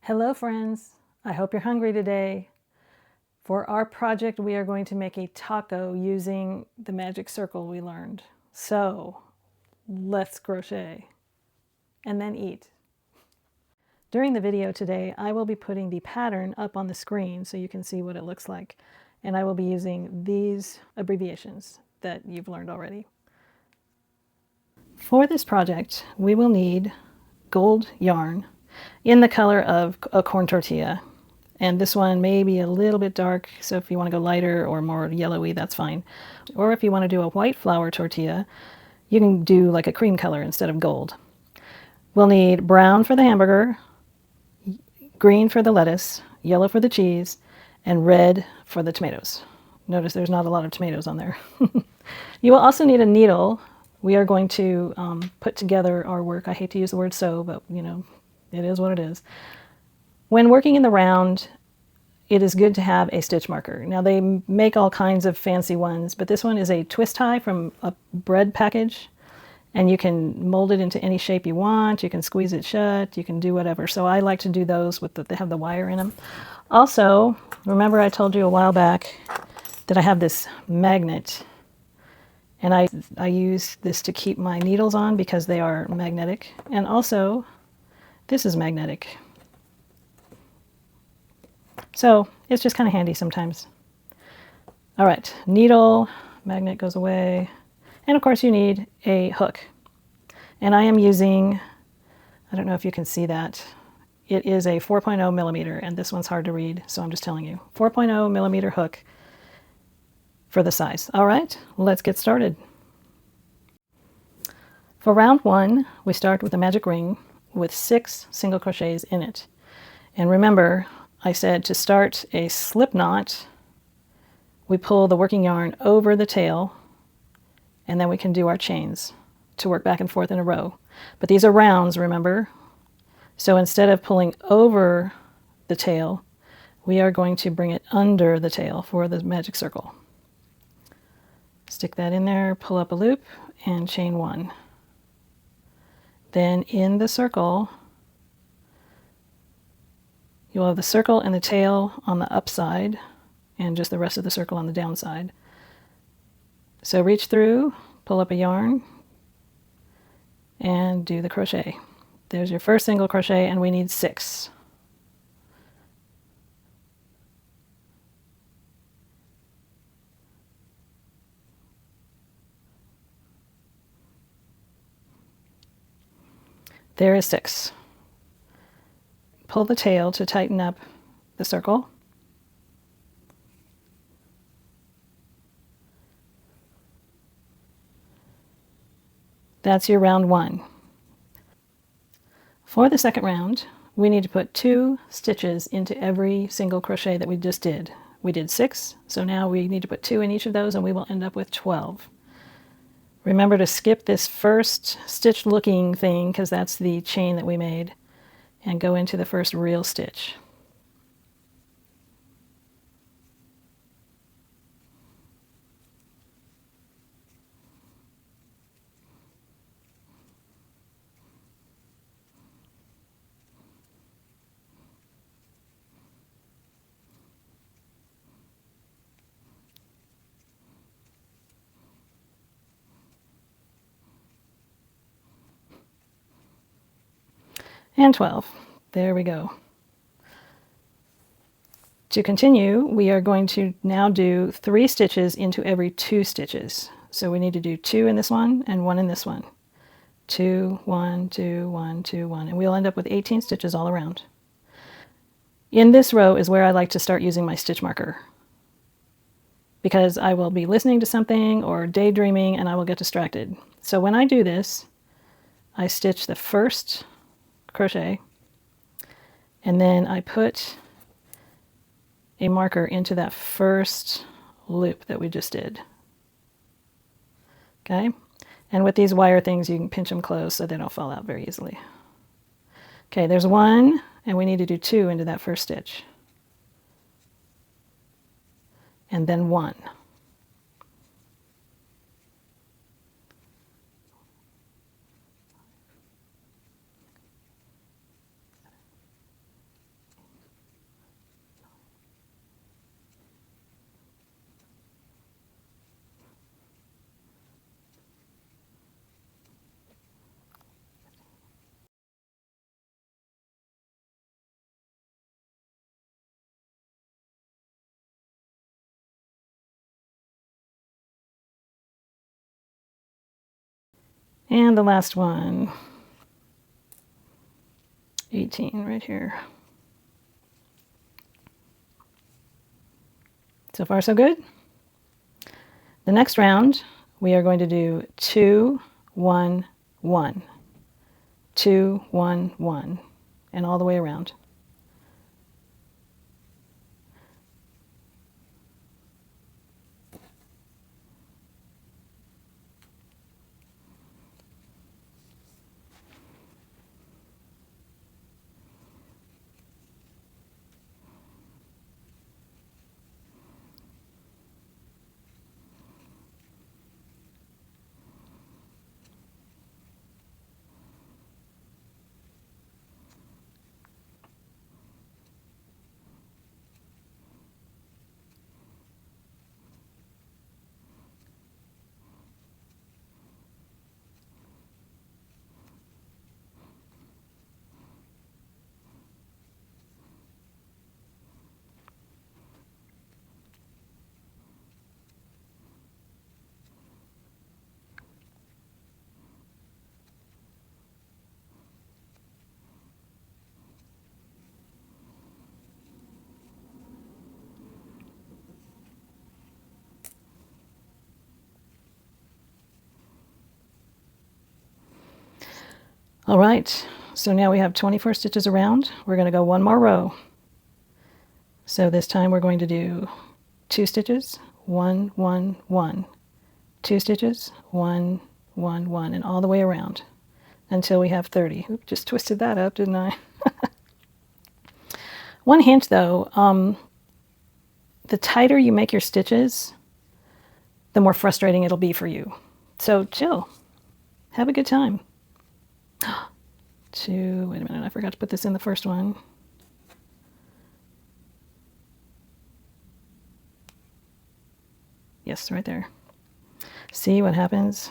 Hello friends, I hope you're hungry today. For our project we are going to make a taco using the magic circle we learned. So let's crochet and then eat. During the video today I will be putting the pattern up on the screen so you can see what it looks like, and I will be using these abbreviations that you've learned already. For this project we will need gold yarn in the color of a corn tortilla. And this one may be a little bit dark, so if you want to go lighter or more yellowy, that's fine. Or if you want to do a white flour tortilla, you can do like a cream color instead of gold. We'll need brown for the hamburger, green for the lettuce, yellow for the cheese, and red for the tomatoes. Notice there's not a lot of tomatoes on there. You will also need a needle. We are going to put together our work. I hate to use the word sew, but you know, it is what it is. When working in the round, it is good to have a stitch marker. Now they make all kinds of fancy ones, but this one is a twist tie from a bread package, and you can mold it into any shape you want. You can squeeze it shut, you can do whatever. So I like to do those with they have the wire in them. Also, remember I told you a while back that I have this magnet, and I use this to keep my needles on because they are magnetic, and also this is magnetic. So it's just kind of handy sometimes. All right, needle, magnet goes away. And of course you need a hook. And I am using, I don't know if you can see that, it is a 4.0 millimeter, and this one's hard to read, so I'm just telling you. 4.0 millimeter hook for the size. All right, let's get started. For round one, we start with a magic ring with 6 single crochets in it. And remember, I said to start a slip knot, we pull the working yarn over the tail, and then we can do our chains to work back and forth in a row. But these are rounds, remember? So instead of pulling over the tail, we are going to bring it under the tail for the magic circle. Stick that in there, pull up a loop, and chain 1. Then in the circle, you'll have the circle and the tail on the upside, and just the rest of the circle on the downside. So reach through, pull up a yarn, and do the crochet. There's your first single crochet, and we need 6. There is 6. Pull the tail to tighten up the circle. That's your round 1. For the second round, we need to put 2 stitches into every single crochet that we just did. We did 6, so now we need to put 2 in each of those, and we will end up with 12. Remember to skip this first stitch looking thing, because that's the chain that we made, and go into the first real stitch. And 12. There we go. To continue, we are going to now do 3 stitches into every 2 stitches. So we need to do 2 in this one and 1 in this one. 2, 1, 2, 1, 2, 1, and we'll end up with 18 stitches all around. In this row is where I like to start using my stitch marker, because I will be listening to something or daydreaming and I will get distracted. So when I do this, I stitch the first crochet, and then I put a marker into that first loop that we just did. Okay? And with these wire things, you can pinch them closed so they don't fall out very easily. Okay, there's 1, and we need to do 2 into that first stitch. And then 1. And the last one, 18 right here. So far, so good. The next round, we are going to do 2, 1, 1, 2, 1, 1, and all the way around. All right, so now we have 24 stitches around. We're going to go one more row. So this time we're going to do 2 stitches, 1, 1, 1, 2 stitches, 1, 1, 1, and all the way around until we have 30. Oop, just twisted that up, didn't I? One hint though, the tighter you make your stitches, the more frustrating it'll be for you. So chill, have a good time. 2, wait a minute, I forgot to put this in the first one. Yes, right there. See what happens?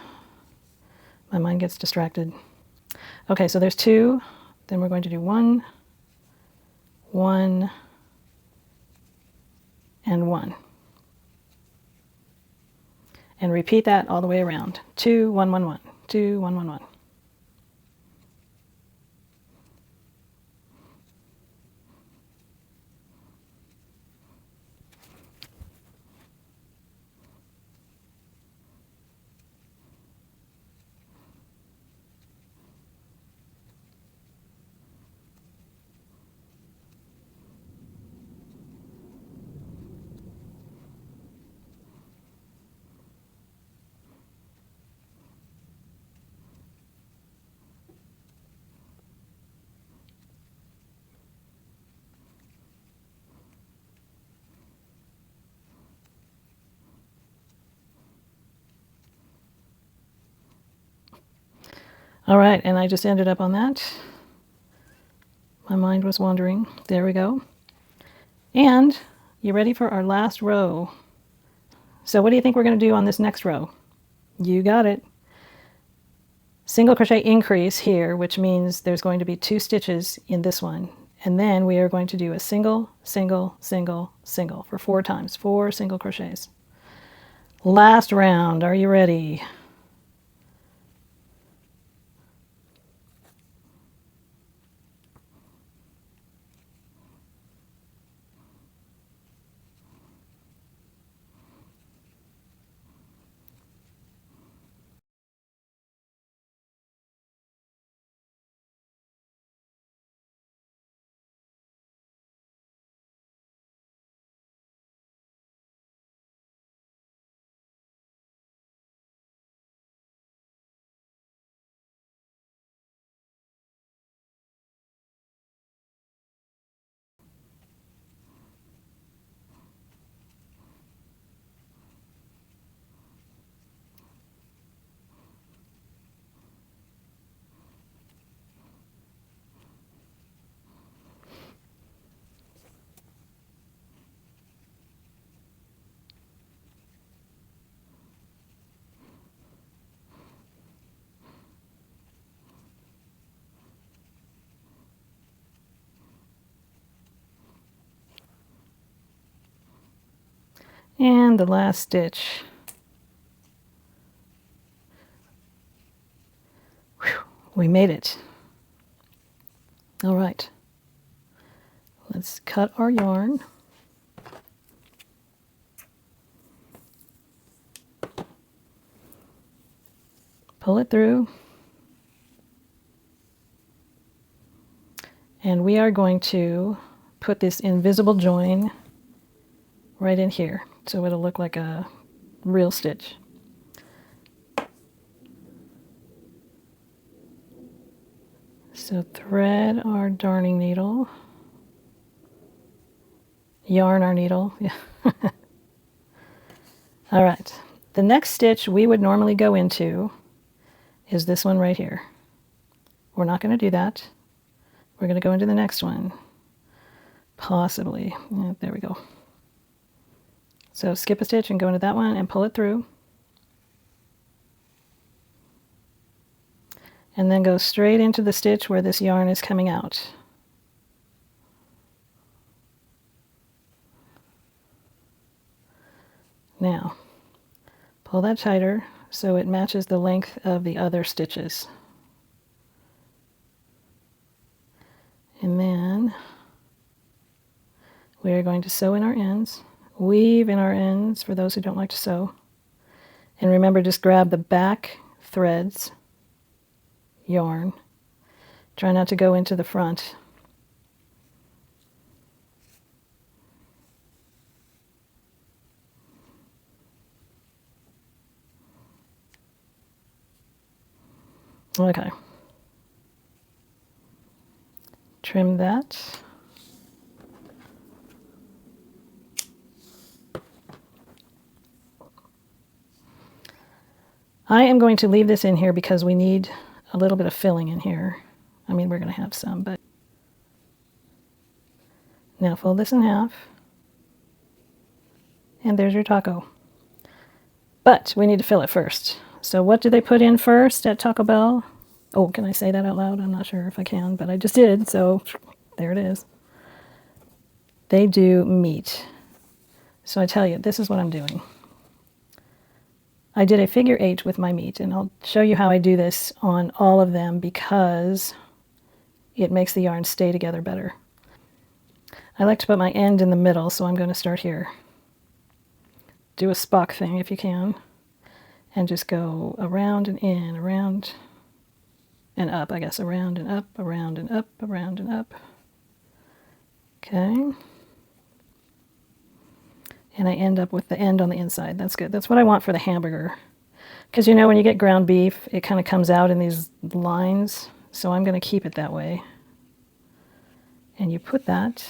My mind gets distracted. Okay, so there's 2, then we're going to do 1, 1, and 1. And repeat that all the way around. 2, 1, 1, 1, 2, 1, 1, 1. All right, and I just ended up on that. My mind was wandering. There we go. And you ready for our last row? So what do you think we're going to do on this next row? You got it. Single crochet increase here, which means there's going to be 2 stitches in this one. And then we are going to do a single, single, single, single for 4 times, 4 single crochets. Last round, are you ready? And the last stitch. We made it. All right. Let's cut our yarn. Pull it through. And we are going to put this invisible join right in here, so it'll look like a real stitch. So thread our darning needle, yarn our needle. Yeah. All right. The next stitch we would normally go into is this one right here. We're not going to do that. We're going to go into the next one. Possibly. Yeah, there we go. So skip a stitch and go into that one and pull it through. And then go straight into the stitch where this yarn is coming out. Now, pull that tighter so it matches the length of the other stitches. And then we are going to sew in our ends, weave in our ends for those who don't like to sew. And remember, just grab the back threads, yarn. Try not to go into the front. Okay. Trim that. I am going to leave this in here because we need a little bit of filling in here. I mean, we're going to have some, but now fold this in half. And there's your taco. But we need to fill it first. So what do they put in first at Taco Bell? Oh, can I say that out loud? I'm not sure if I can, but I just did, so there it is. They do meat. So I tell you, this is what I'm doing. I did a figure 8 with my meat, and I'll show you how I do this on all of them because it makes the yarn stay together better. I like to put my end in the middle, so I'm going to start here. Do a Spock thing if you can, and just go around and in, around and up, I guess, around and up, around and up, around and up. Okay. And I end up with the end on the inside. That's good. That's what I want for the hamburger. Because you know, when you get ground beef, it kind of comes out in these lines. So I'm going to keep it that way. And you put that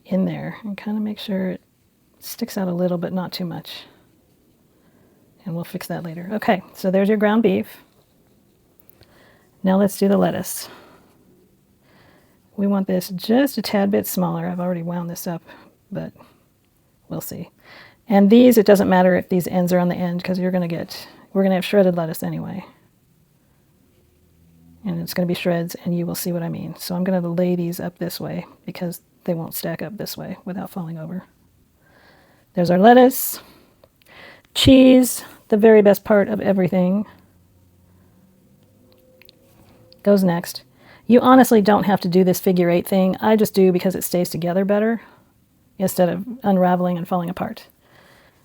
in there and kind of make sure it sticks out a little, but not too much. And we'll fix that later. Okay, so there's your ground beef. Now let's do the lettuce. We want this just a tad bit smaller. I've already wound this up, but we'll see. And these, it doesn't matter if these ends are on the end because we're going to have shredded lettuce anyway. And it's going to be shreds, and you will see what I mean. So I'm going to lay these up this way because they won't stack up this way without falling over. There's our lettuce. Cheese, the very best part of everything, goes next. You honestly don't have to do this figure 8 thing. I just do because it stays together better instead of unraveling and falling apart.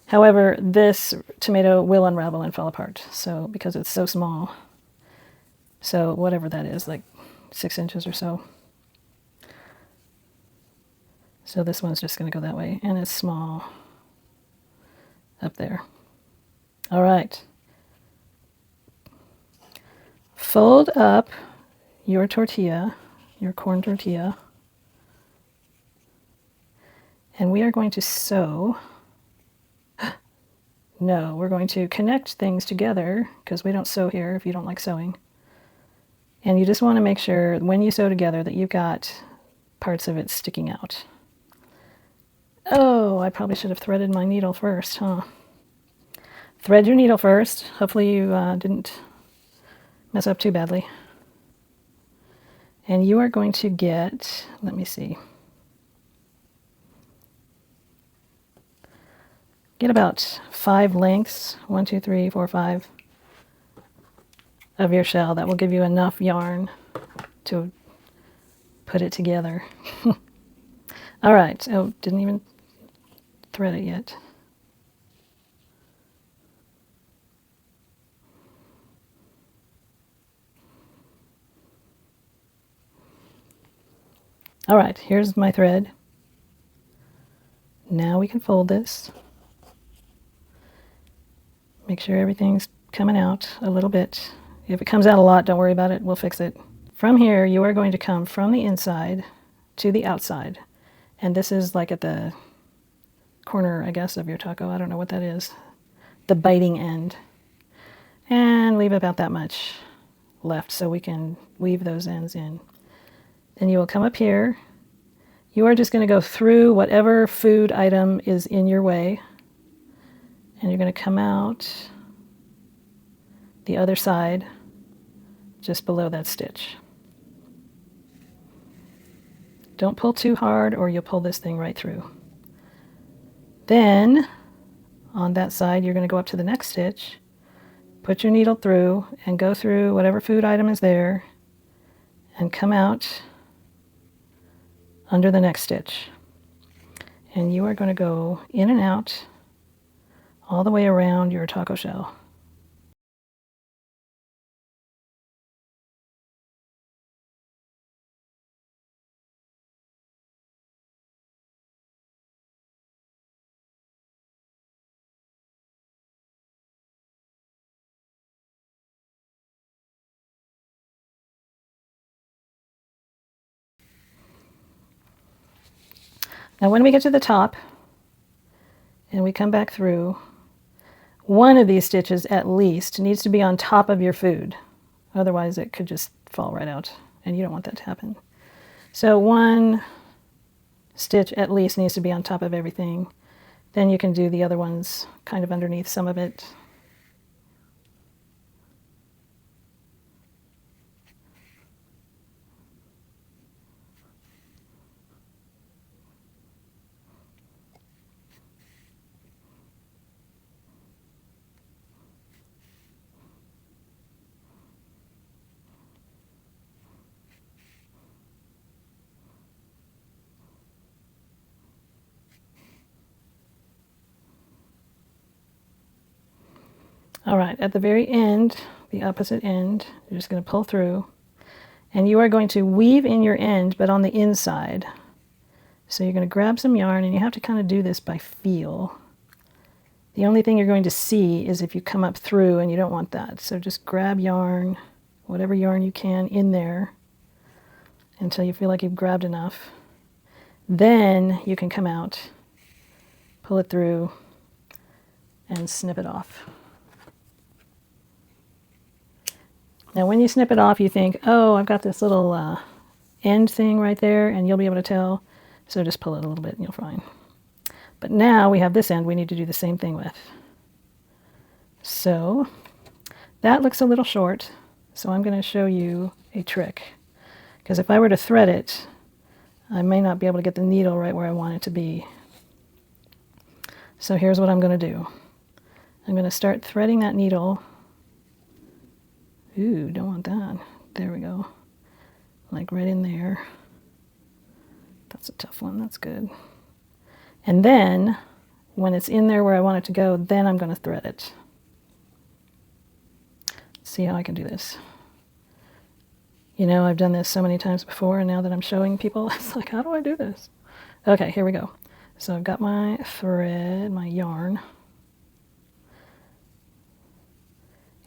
However, this tomato will unravel and fall apart, so because it's so small. So whatever that is, like 6 inches or so. So this one's just going to go that way, and it's small up there. All right. Fold up your tortilla, your corn tortilla, and we are going to sew. No, we're going to connect things together because we don't sew here if you don't like sewing. And you just want to make sure when you sew together that you've got parts of it sticking out. Oh, I probably should have threaded my needle first, huh? Thread your needle first. Hopefully you didn't mess up too badly. And you are going to get, let me see, get about 5 lengths. 1, 2, 3, 4, 5. of your shell. That will give you enough yarn to put it together. All right, oh, didn't even thread it yet. All right, here's my thread. Now we can fold this. Make sure everything's coming out a little bit. If it comes out a lot, don't worry about it, we'll fix it. From here, you are going to come from the inside to the outside. And this is like at the corner, I guess, of your taco. I don't know what that is. The biting end. And leave about that much left so we can weave those ends in. Then you will come up here. You are just going to go through whatever food item is in your way. And you're going to come out the other side just below that stitch. Don't pull too hard or you'll pull this thing right through. Then on that side, you're going to go up to the next stitch, put your needle through and go through whatever food item is there and come out under the next stitch. And you are going to go in and out all the way around your taco shell. Now when we get to the top and we come back through, one of these stitches at least needs to be on top of your food. Otherwise it could just fall right out and you don't want that to happen. So one stitch at least needs to be on top of everything. Then you can do the other ones kind of underneath some of it. All right, at the very end, the opposite end, you're just going to pull through and you are going to weave in your end, but on the inside. So you're going to grab some yarn and you have to kind of do this by feel. The only thing you're going to see is if you come up through and you don't want that. So just grab yarn, whatever yarn you can in there until you feel like you've grabbed enough. Then you can come out, pull it through, and snip it off. Now when you snip it off, you think, oh, I've got this little end thing right there, and you'll be able to tell. So just pull it a little bit and you'll find. But now we have this end we need to do the same thing with. So that looks a little short, so I'm going to show you a trick. Because if I were to thread it, I may not be able to get the needle right where I want it to be. So here's what I'm going to do. I'm going to start threading that needle. Ooh, don't want that. There we go. Like right in there. That's a tough one. That's good. And then, when it's in there where I want it to go, then I'm going to thread it. See how I can do this. You know, I've done this so many times before, and now that I'm showing people, it's like, how do I do this? Okay, here we go. So I've got my thread, my yarn.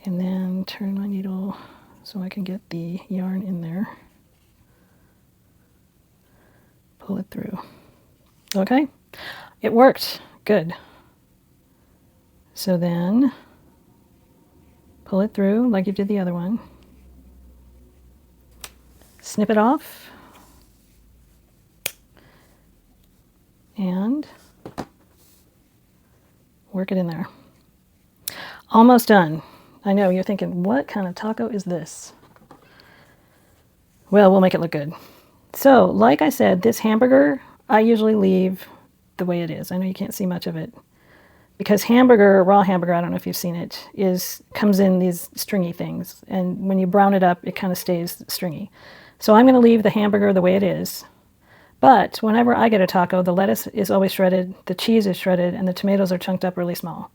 And then turn my needle so I can get the yarn in there. Pull it through. Okay, it worked. Good. So then pull it through like you did the other one. Snip it off. And work it in there. Almost done. I know, you're thinking, what kind of taco is this? Well, we'll make it look good. So, like I said, this hamburger, I usually leave the way it is. I know you can't see much of it. because hamburger, raw hamburger, I don't know if you've seen it, comes in these stringy things. And when you brown it up, it kind of stays stringy. So I'm going to leave the hamburger the way it is. But whenever I get a taco, the lettuce is always shredded, the cheese is shredded, and the tomatoes are chunked up really small.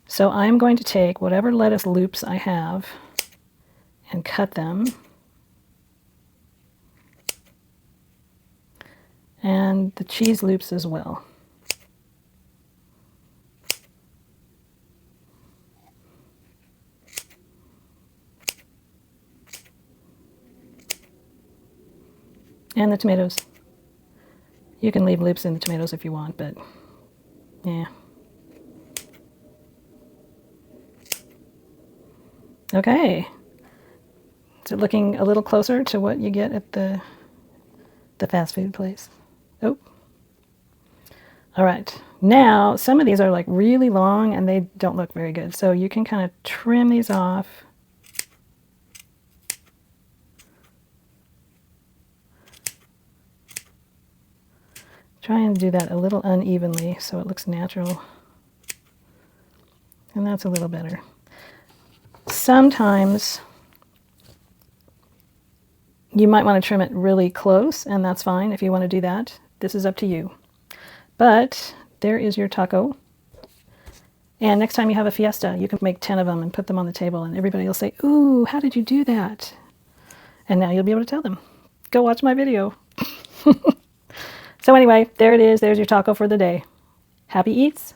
So I'm going to take whatever lettuce loops I have and cut them. And the cheese loops as well. And the tomatoes. You can leave loops in the tomatoes if you want, but yeah. Okay. Is it looking a little closer to what you get at the fast food place? Oh. All right. Now, some of these are like really long and they don't look very good. So you can kind of trim these off. Try and do that a little unevenly so it looks natural. And that's a little better. Sometimes you might want to trim it really close, and that's fine if you want to do that. This is up to you. But there is your taco. And next time you have a fiesta, you can make 10 of them and put them on the table, and everybody will say, "Ooh, how did you do that?" And now you'll be able to tell them, "Go watch my video." So anyway, there it is. There's your taco for the day. Happy eats.